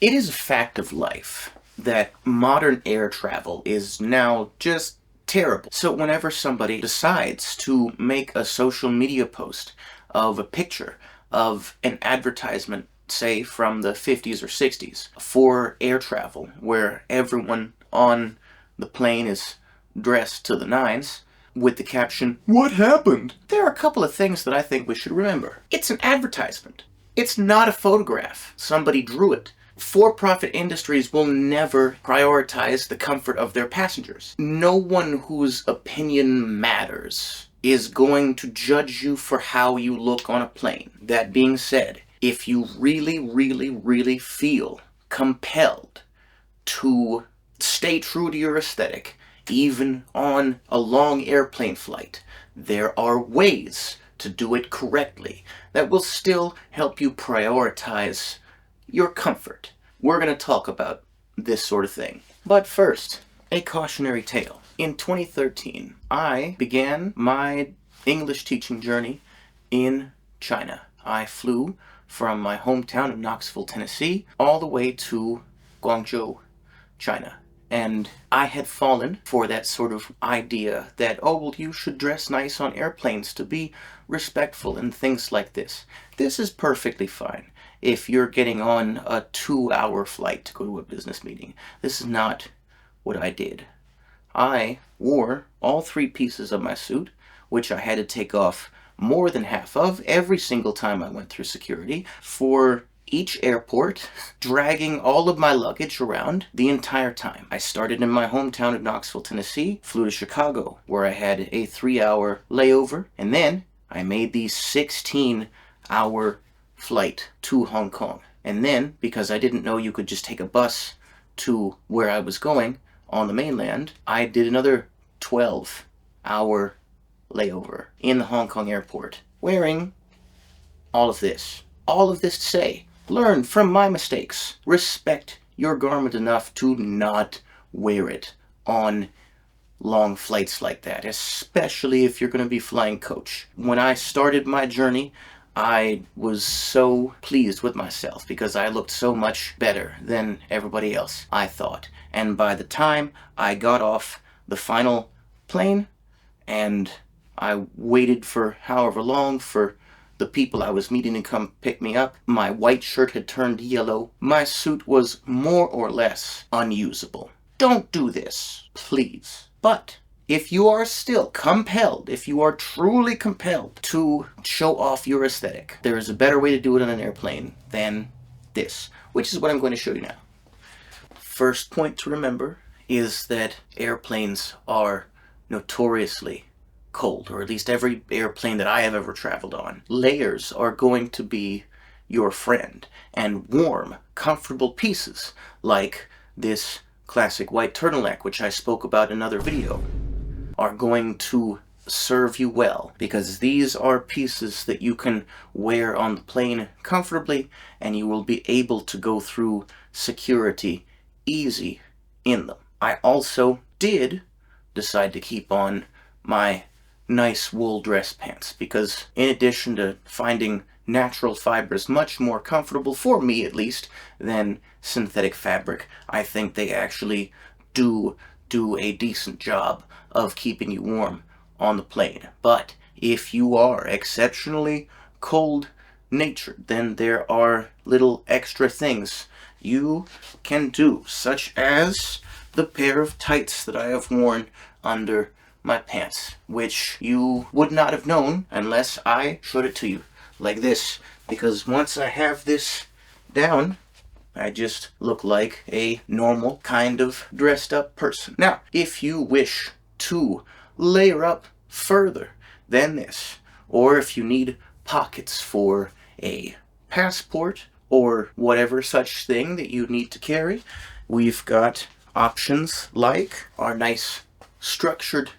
It is a fact of life that modern air travel is now just terrible. So whenever somebody decides to make a social media post of a picture of an advertisement, say from the 50s or 60s, for air travel, where everyone on the plane is dressed to the nines, with the caption, "What happened?" There are a couple of things that I think we should remember. It's an advertisement. It's not a photograph. Somebody drew it. For-profit industries will never prioritize the comfort of their passengers. No one whose opinion matters is going to judge you for how you look on a plane. That being said, if you really feel compelled to stay true to your aesthetic, even on a long airplane flight, there are ways to do it correctly that will still help you prioritize your comfort. We're going to talk about this sort of thing. But first, a cautionary tale. In 2013, I began my English teaching journey in China. I flew from my hometown of Knoxville, Tennessee, all the way to Guangzhou, China. And I had fallen for that sort of idea that, oh, well, you should dress nice on airplanes to be respectful and things like this. This is perfectly fine if you're getting on a 2-hour flight to go to a business meeting. This is not what I did. I wore all 3 pieces of my suit, which I had to take off more than half of every single time I went through security, for each airport, dragging all of my luggage around the entire time. I started in my hometown of Knoxville, Tennessee, flew to Chicago, where I had a 3-hour layover, and then I made the 16-hour flight to Hong Kong. And then, because I didn't know you could just take a bus to where I was going on the mainland, I did another 12-hour layover in the Hong Kong airport, wearing all of this. All of this to say, learn from my mistakes. Respect your garment enough to not wear it on long flights like that, especially if you're going to be flying coach. When I started my journey, I was so pleased with myself because I looked so much better than everybody else, I thought. And by the time I got off the final plane and I waited for however long for the people I was meeting to come pick me up, my white shirt had turned yellow. My suit was more or less unusable. Don't do this, please. But if you are still compelled, if you are truly compelled to show off your aesthetic, there is a better way to do it on an airplane than this, which is what I'm going to show you now. First point to remember is that airplanes are notoriously cold, or at least every airplane that I have ever traveled on. Layers are going to be your friend, and warm, comfortable pieces like this classic white turtleneck, which I spoke about in another video, are going to serve you well, because these are pieces that you can wear on the plane comfortably, and you will be able to go through security easy in them. I also did decide to keep on my nice wool dress pants, because in addition to finding natural fibers much more comfortable, for me at least, than synthetic fabric, I think they actually do a decent job of keeping you warm on the plane. But if you are exceptionally cold natured, then there are little extra things you can do, such as the pair of tights that I have worn under my pants, which you would not have known unless I showed it to you like this, because once I have this down, I just look like a normal kind of dressed up person. Now, if you wish to layer up further than this, or if you need pockets for a passport or whatever such thing that you need to carry, we've got options like our nice structured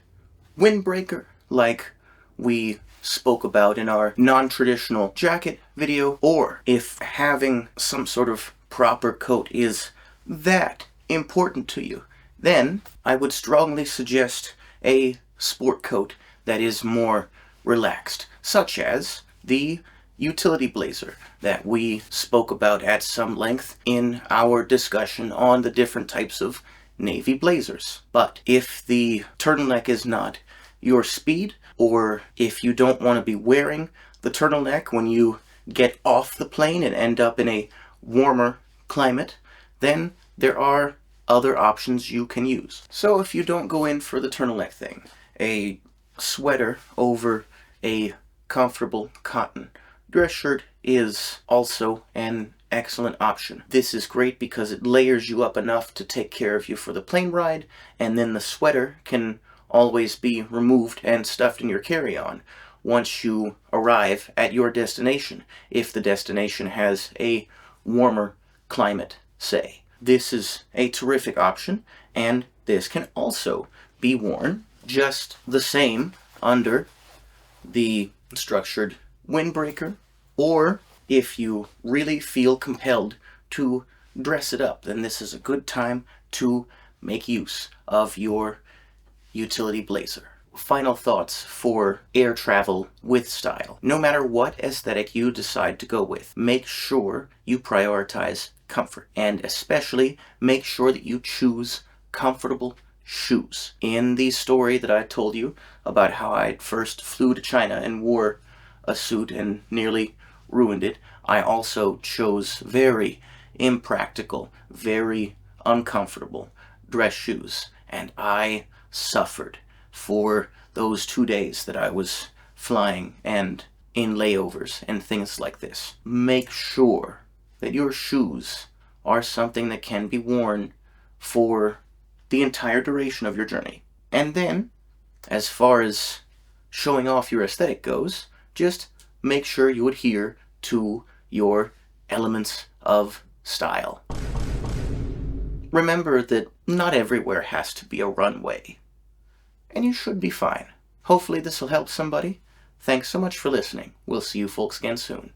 windbreaker, like we spoke about in our non-traditional jacket video, or if having some sort of proper coat is that important to you, then I would strongly suggest a sport coat that is more relaxed, such as the utility blazer that we spoke about at some length in our discussion on the different types of navy blazers. But if the turtleneck is not your speed, or if you don't want to be wearing the turtleneck when you get off the plane and end up in a warmer climate, then there are other options you can use. So if you don't go in for the turtleneck thing, a sweater over a comfortable cotton dress shirt is also an excellent option. This is great because it layers you up enough to take care of you for the plane ride, and then the sweater can always be removed and stuffed in your carry-on once you arrive at your destination, if the destination has a warmer climate, say. This is a terrific option, and this can also be worn just the same under the structured windbreaker, or if you really feel compelled to dress it up, then this is a good time to make use of your utility blazer. Final thoughts for air travel with style. No matter what aesthetic you decide to go with, make sure you prioritize comfort, and especially make sure that you choose comfortable shoes. In the story that I told you about how I first flew to China and wore a suit and nearly ruined it, I also chose very impractical, very uncomfortable dress shoes, and I suffered for those 2 days that I was flying and in layovers and things like this. Make sure that your shoes are something that can be worn for the entire duration of your journey. And then, as far as showing off your aesthetic goes, just make sure you adhere to your elements of style. Remember that not everywhere has to be a runway, and you should be fine. Hopefully this will help somebody. Thanks so much for listening. We'll see you folks again soon.